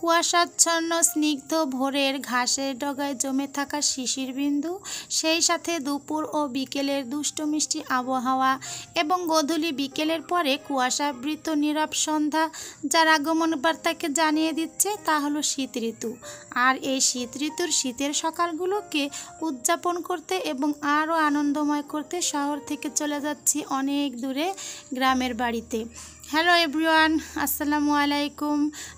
কুয়াশাচ্ছন্ন স্নিগ্ধ ভোরের ঘাসের ডগায় জমে থাকা শিশির বিন্দু, সেই সাথে দুপুর ও বিকেলের দুষ্টু মিষ্টি আবহাওয়া এবং গোধূলি বিকেলের পরে কুয়াশাবৃত নীরব সন্ধ্যা যার আগমন বার্তাকে জানিয়ে দিচ্ছে তা হলো শীত ঋতু। আর এই শীত ঋতুর শীতের সকালগুলোকে উদযাপন করতে এবং আরও আনন্দময় করতে শহর থেকে চলে যাচ্ছি অনেক দূরে গ্রামের বাড়িতে। হ্যালো এভরিওয়ান, আসসালামু আলাইকুম।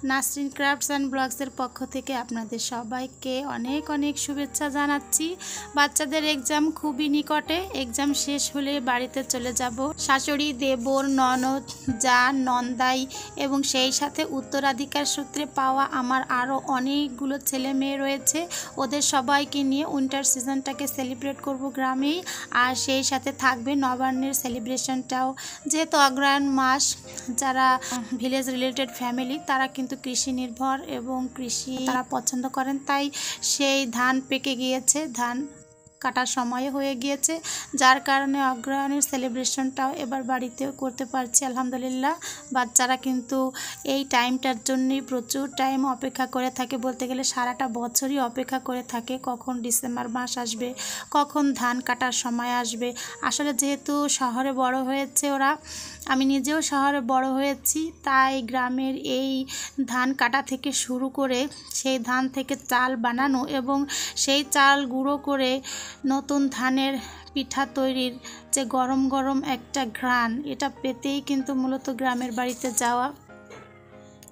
নাসরিন ক্রাফটস অ্যান্ড ব্লগসের পক্ষ থেকে আপনাদের সবাইকে অনেক অনেক শুভেচ্ছা জানাচ্ছি। বাচ্চাদের এক্সাম খুবই নিকটে, এক্সাম শেষ হলে বাড়িতে চলে যাব। শাশুড়ি, দেবর, ননদ, জা, নন্দাই এবং সেই সাথে উত্তরাধিকার সূত্রে পাওয়া আমার আরও অনেকগুলো ছেলে মেয়ে রয়েছে। ওদের সবাইকে নিয়ে উইন্টার সিজনটাকে সেলিব্রেট করব গ্রামেই, আর সেই সাথে থাকবে নবান্নের সেলিব্রেশনটাও। যেহেতু অগ্রহায়ণ মাস, যারা ভিলেজ রিলেটেড ফ্যামিলি তারা কিন্তু কৃষি নির্ভর এবং কৃষি তারা পছন্দ করেন, তাই সেই ধান পেকে গিয়েছে, ধান কাটার সময় হয়ে গিয়েছে, যার কারণে অগ্রহায়ণের সেলিব্রেশনটাও এবার বাড়িতেও করতে পারছি আলহামদুলিল্লাহ। বাচ্চারা কিন্তু এই টাইমটার জন্যই প্রচুর টাইম অপেক্ষা করে থাকে, বলতে গেলে সারাটা বছরই অপেক্ষা করে থাকে কখন ডিসেম্বর মাস আসবে, কখন ধান কাটার সময় আসবে। আসলে যেহেতু শহরে বড় হয়েছে ওরা, আমি নিজেও শহরে বড় হয়েছি, তাই গ্রামের এই ধান কাটা থেকে শুরু করে সেই ধান থেকে চাল বানানো এবং সেই চাল গুঁড়ো করে নতুন ধানের পিঠা তৈরির যে গরম গরম একটা ঘ্রাণ, এটা পেতেই কিন্তু মূলত গ্রামের বাড়িতে যাওয়া।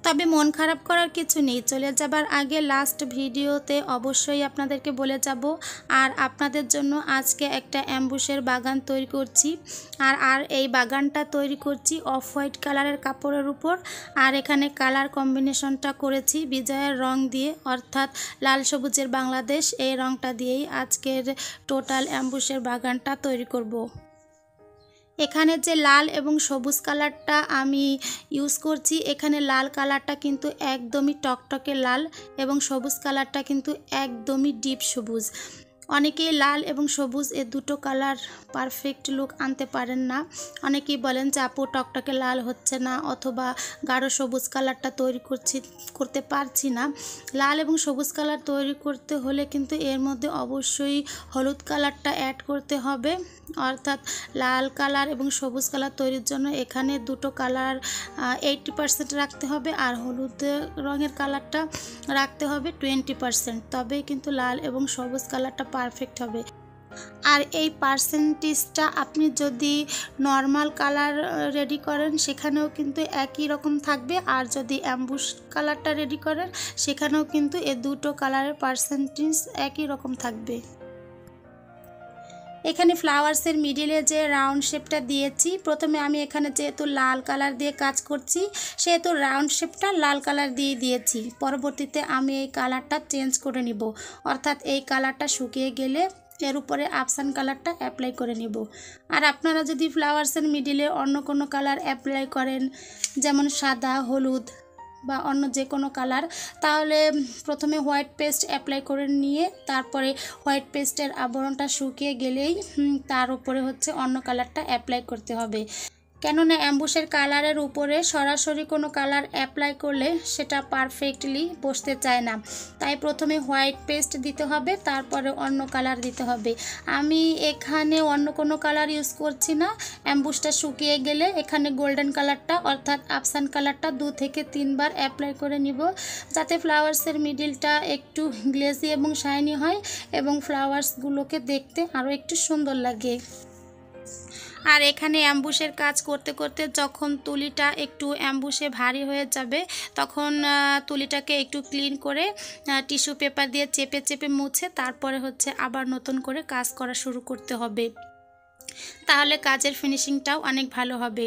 তবে মন খারাপ করার কিছু নেই, চলে যাবার আগে লাস্ট ভিডিওতে অবশ্যই আপনাদেরকে বলে যাব। আর আপনাদের জন্য আজকে একটা অ্যাম্বুশের বাগান তৈরি করছি, আর এই বাগানটা তৈরি করছি অফ হোয়াইট কালারের কাপড়ের উপর। আর এখানে কালার কম্বিনেশনটা করেছি বিজয়ের রং দিয়ে, অর্থাৎ লাল সবুজের বাংলাদেশ, এই রংটা দিয়েই আজকের টোটাল অ্যাম্বুশের বাগানটা তৈরি করব। এখানে যে লাল এবং সবুজ কালারটা আমি ইউজ করছি, এখানে লাল কালারটা কিন্তু একদমই টকটকে লাল এবং সবুজ কালারটা কিন্তু একদমই ডিপ সবুজ। অনেকেই লাল এবং সবুজ এ দুটো কালার পারফেক্ট লুক আনতে পারেন না। অনেকেই বলেন যে আপু টকটকে লাল হচ্ছে না, অথবা গাঢ় সবুজ কালারটা করতে পারছি না। লাল এবং সবুজ কালার তৈরি করতে হলে কিন্তু এর মধ্যে অবশ্যই হলুদ কালারটা অ্যাড করতে হবে, অর্থাৎ লাল কালার এবং সবুজ কালার তৈরির জন্য এখানে দুটো কালার 80% রাখতে হবে, আর হলুদ রঙের কালারটা রাখতে হবে 20%, তবেই কিন্তু লাল এবং সবুজ কালারটা পারফেক্ট হবে। আর এই পার্সেন্টেজটা আপনি যদি নর্মাল কালার রেডি করেন সেখানেও কিন্তু একই রকম থাকবে, আর যদি অ্যাম্বুশ কালারটা রেডি করেন সেখানেও কিন্তু এই দুটো কালারের পার্সেন্টেজ একই রকম থাকবে। এখানে ফ্লাওয়ার্সের মিডিলে যে রাউন্ড শেপটা দিয়েছি, প্রথমে আমি এখানে যেহেতু লাল কালার দিয়ে কাজ করছি সেহেতু রাউন্ড শেপটা লাল কালার দিয়ে দিয়েছি। পরবর্তীতে আমি এই কালারটা চেঞ্জ করে নিব, অর্থাৎ এই কালারটা শুকিয়ে গেলে এর উপরে আফসান কালারটা অ্যাপ্লাই করে নিব। আর আপনারা যদি ফ্লাওয়ার্সের মিডিলে অন্য কোনো কালার অ্যাপ্লাই করেন, যেমন সাদা, হলুদ বা অন্য যে কোনো কালার, তাহলে প্রথমে হোয়াইট পেস্ট অ্যাপ্লাই করে নিয়ে তারপরে হোয়াইট পেস্টের আবরণটা শুকিয়ে গেলেই তার উপরে অন্য কালারটা অ্যাপ্লাই করতে হবে। কেননা অ্যাম্বুশের কালারের উপরে সরাসরি কোনো কালার অ্যাপ্লাই করলে সেটা পারফেক্টলি বসতে চায় না, তাই প্রথমে হোয়াইট পেস্ট দিতে হবে, তারপরে অন্য কালার দিতে হবে। আমি এখানে অন্য কোনো কালার ইউজ করছি না। অ্যাম্বুশটা শুকিয়ে গেলে এখানে গোল্ডেন কালারটা অর্থাৎ আফসান কালারটা 2 থেকে 3 বার অ্যাপ্লাই করে নিব, যাতে ফ্লাওয়ার্সের মিডিলটা একটু গ্লেজি এবং শাইনি হয় এবং ফ্লাওয়ার্সগুলোকে দেখতে আরও একটু সুন্দর লাগে। আর এখানে অ্যাম্বুশের কাজ করতে করতে যখন তুলিটা একটু অ্যাম্বুশে ভারী হয়ে যাবে, তখন তুলিটাকে একটু ক্লিন করে টিস্যু পেপার দিয়ে চেপে চেপে মুছে তারপরে আবার নতুন করে কাজ করা শুরু করতে হবে, তাহলে কাজের ফিনিশিংটাও অনেক ভালো হবে।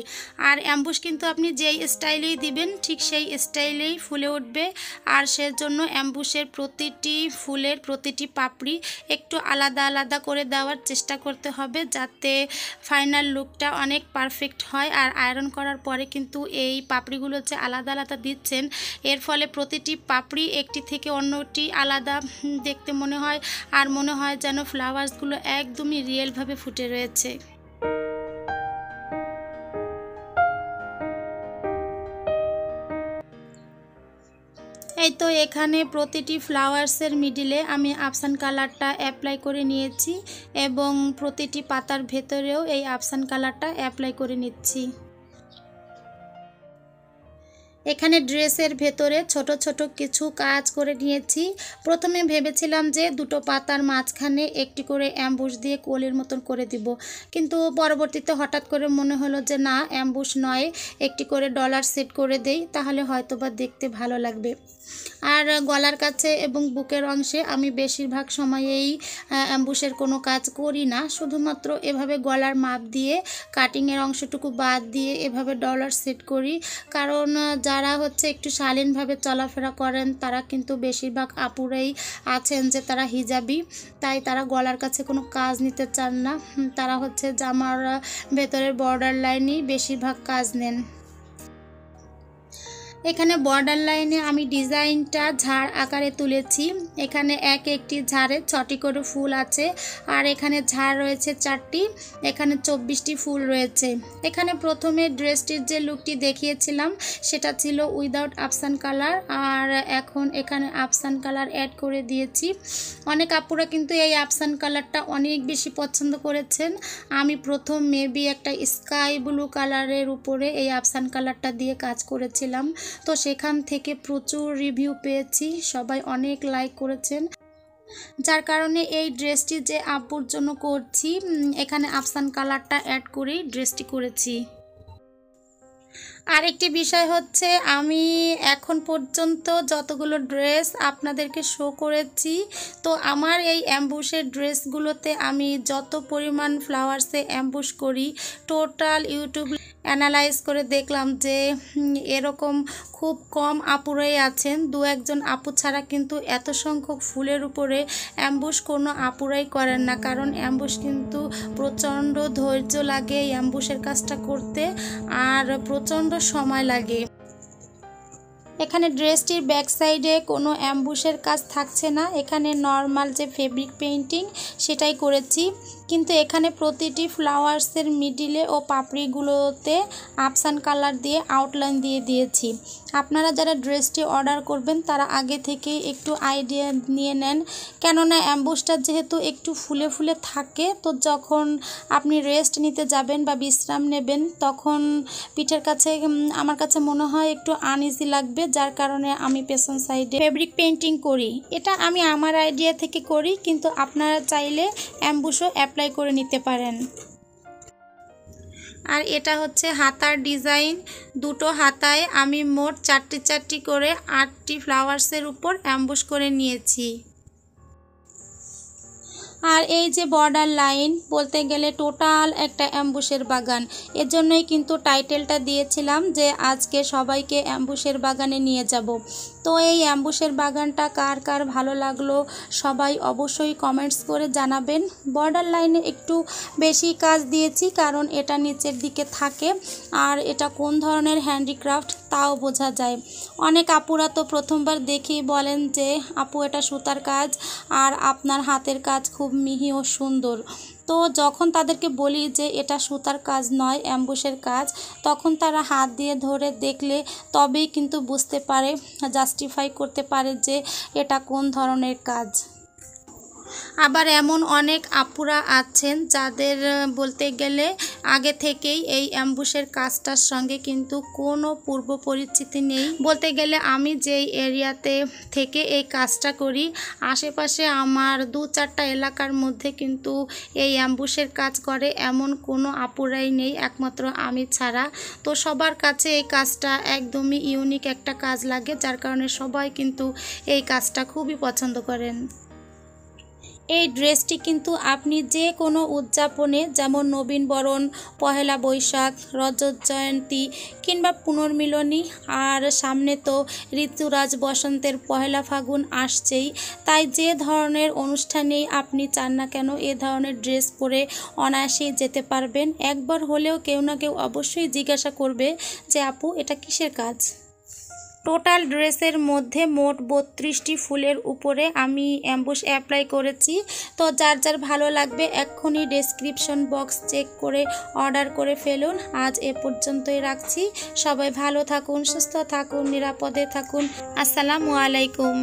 আর অ্যাম্বুশ কিন্তু আপনি যেই স্টাইলেই দিবেন ঠিক সেই স্টাইলেই ফুলে উঠবে, আর সেজন্য অ্যাম্বুশের প্রতিটি ফুলের প্রতিটি পাপড়ি একটু আলাদা আলাদা করে দেওয়ার চেষ্টা করতে হবে, যাতে ফাইনাল লুকটা অনেক পারফেক্ট হয়। আর আয়রন করার পরে কিন্তু এই পাপড়িগুলো যে আলাদা আলাদা দিচ্ছেন, এর ফলে প্রতিটি পাপড়ি একটি থেকে অন্যটি আলাদা দেখতে মনে হয়, আর মনে হয় যেন ফ্লাওয়ার্সগুলো একদমই রিয়েলভাবে ফুটে রয়েছে। এই তো এখানে প্রতিটি ফ্লাওয়ার্সের মিডিলে আমি আফসান কালারটা অ্যাপ্লাই করে নিয়েছি এবং প্রতিটি পাতার ভেতরেও এই আফসান কালারটা অ্যাপ্লাই করে নিচ্ছি। এখানে ড্রেসের ভেতরে ছোট ছোট কিছু কাজ করে নিয়েছি। প্রথমে ভেবেছিলাম যে দুটো পাতার মাঝখানে একটি করে অ্যাম্বুশ দিয়ে কোলের মতন করে দিব, কিন্তু পরবর্তীতে হঠাৎ করে মনে হলো যে না, অ্যাম্বুশ নয়, একটি করে ডলার সেট করে দেই, তাহলে হয়তোবা দেখতে ভালো লাগবে। আর গলার কাছে এবং বুকের অংশে আমি বেশিরভাগ সময়েই অ্যাম্বুশের কোনো কাজ করি না, শুধুমাত্র এভাবে গলার মাপ দিয়ে কাটিংয়ের অংশটুকু বাদ দিয়ে এভাবে ডলার সেট করি। কারণ যারা একটু শালীনভাবে চলাফেরা করেন তারা কিন্তু বেশিরভাগ আপুরাই আছেন যে তারা হিজাবি, তাই তারা গলার কাছে কোনো কাজ নিতে চান না, তারা জামার ভেতরের বর্ডার লাইনেই বেশিরভাগ কাজ নেন। এখানে বর্ডার লাইনে আমি ডিজাইনটা ঝাড় আকারে তুলেছি। এখানে একটি ঝাড়ে 6টি করে ফুল আছে, আর এখানে ঝাড় রয়েছে 4টি, এখানে 24টি ফুল রয়েছে। এখানে প্রথমে ড্রেসটির যে লুকটি দেখিয়েছিলাম সেটা ছিল উইদাউট আফসান কালার, আর এখন এখানে আফসান কালার অ্যাড করে দিয়েছি। অনেক আপুরা কিন্তু এই আফসান কালারটা অনেক বেশি পছন্দ করেছেন। আমি প্রথম মেবি একটা স্কাই ব্লু কালারের উপরে এই আফসান কালারটা দিয়ে কাজ করেছিলাম, তো সেখান থেকে প্রচুর রিভিউ পেয়েছি, সবাই অনেক লাইক করেছেন, যার কারণে এই ড্রেসটি যে আপুর জন্য করছি এখানে আফসান কালারটা অ্যাড করেই ড্রেসটি করেছি। আরেকটি বিষয় আমি এখন পর্যন্ত যতগুলো ড্রেস আপনাদেরকে শো করেছি, তো আমার এই অ্যাম্বুশের ড্রেসগুলোতে আমি যত পরিমাণ ফ্লাওয়ার্সে অ্যাম্বুশ করি, টোটাল ইউটিউব অ্যানালাইজ করে দেখলাম যে এরকম খুব কম আপুরাই আছেন, 2-1জন আপু ছাড়া কিন্তু এত সংখ্যক ফুলের উপরে অ্যাম্বুশ কোনো আপুরাই করেন না। কারণ অ্যাম্বুশ কিন্তু প্রচণ্ড ধৈর্য লাগে এই অ্যাম্বুশের কাজটা করতে, আর প্রচণ্ড সময় লাগে। এখানে ড্রেসটির ব্যাক সাইডে কোনো অ্যাম্বুশের কাজ থাকছে না, এখানে নর্মাল যে ফেব্রিক পেইন্টিং সেটাই করেছি, কিন্তু এখানে প্রতিটি ফ্লাওয়ার্সের মিডিলে ও পাপড়িগুলোতে আফসান কালার দিয়ে আউটলাইন দিয়ে দিয়েছি। আপনারা যারা ড্রেসটি অর্ডার করবেন তারা আগে থেকে একটু আইডিয়া নিয়ে নেন, কেননা অ্যাম্বুশটা যেহেতু একটু ফুলে ফুলে থাকে, তো যখন আপনি রেস্ট নিতে যাবেন বা বিশ্রাম নেবেন তখন পিঠের কাছে আমার কাছে মনে হয় একটু আনইজি লাগবে, যার কারণে আমি পেছন সাইডে ফেব্রিক পেইন্টিং করি। এটা আমি আমার আইডিয়া থেকে করি, কিন্তু আপনারা চাইলে অ্যাম্বুশও অ্যাপ্লাই করে নিতে পারেন। আর এটা হাতার ডিজাইন, দুটো হাতায় আমি মোট 4টি করে 8টি ফ্লাওয়ার্সের উপর অ্যাম্বুশ করে নিয়েছি। আর এই যে বর্ডার লাইন, বলতে গেলে টোটাল একটা অ্যাম্বুশের বাগান, এর জন্যই কিন্তু টাইটেলটা দিয়েছিলাম যে আজকে সবাইকে অ্যাম্বুশের বাগানে নিয়ে যাব। তো এই অ্যাম্বুশের বাগানটা কার কার ভালো লাগলো সবাই অবশ্যই কমেন্টস করে জানাবেন। বর্ডার লাইনে একটু বেশি কাজ দিয়েছি কারণ এটা নিচের দিকে থাকে, আর এটা কোন ধরনের হ্যান্ডিক্রাফট তাও বোঝা যায়। অনেক আপুরা তো প্রথমবার দেখেই বলেন যে আপু এটা সুতার কাজ, আর আপনার হাতের কাজ খুব মিহি ও সুন্দর। তো যখন তাদেরকে বলি যে এটা সুতার কাজ নয়, অ্যাম্বুশের কাজ, তখন তারা হাত দিয়ে ধরে দেখলে তবেই কিন্তু বুঝতে পারে, জাস্টিফাই করতে পারে যে এটা কোন ধরনের কাজ। আবার এমন অনেক আপুরা আছেন যাদের বলতে গেলে আগে থেকেই এই অ্যাম্বুশের কাজটার সঙ্গে কিন্তু কোনো পূর্ব পরিচিতি নেই। বলতে গেলে আমি যেই এরিয়াতে থেকে এই কাজটা করি, আশেপাশে আমার 2-4টা এলাকার মধ্যে কিন্তু এই অ্যাম্বুশের কাজ করে এমন কোনো আপুরাই নেই, একমাত্র আমি ছাড়া। তো সবার কাছে এই কাজটা একদমই ইউনিক একটা কাজ লাগে, যার কারণে সবাই কিন্তু এই কাজটা খুবই পছন্দ করেন। এই ড্রেসটি কিন্তু আপনি যে কোনো উদযাপনে, যেমন নবীনবরণ, পহেলা বৈশাখ, রজত জয়ন্তী কিংবা পুনর্মিলনী, আর সামনে তো ঋতুরাজ বসন্তের পহেলা ফাগুন আসছেই, তাই যে ধরনের অনুষ্ঠানেই আপনি চান না কেন এ ধরনের ড্রেস পরে অনায়াসেই যেতে পারবেন। একবার হলেও কেউ না কেউ অবশ্যই জিজ্ঞাসা করবে যে আপু এটা কিসের কাজ। টোটাল ড্রেসের মধ্যে মোট 32টি ফুলের উপরে আমি অ্যাম্বুশ অ্যাপ্লাই করেছি। তো যার যার ভালো লাগবে এক্ষুনি ডেসক্রিপশন বক্স চেক করে অর্ডার করে ফেলুন। আজ এ পর্যন্তই রাখছি। সবাই ভালো থাকুন, সুস্থ থাকুন, নিরাপদে থাকুন। আসসালামু আলাইকুম।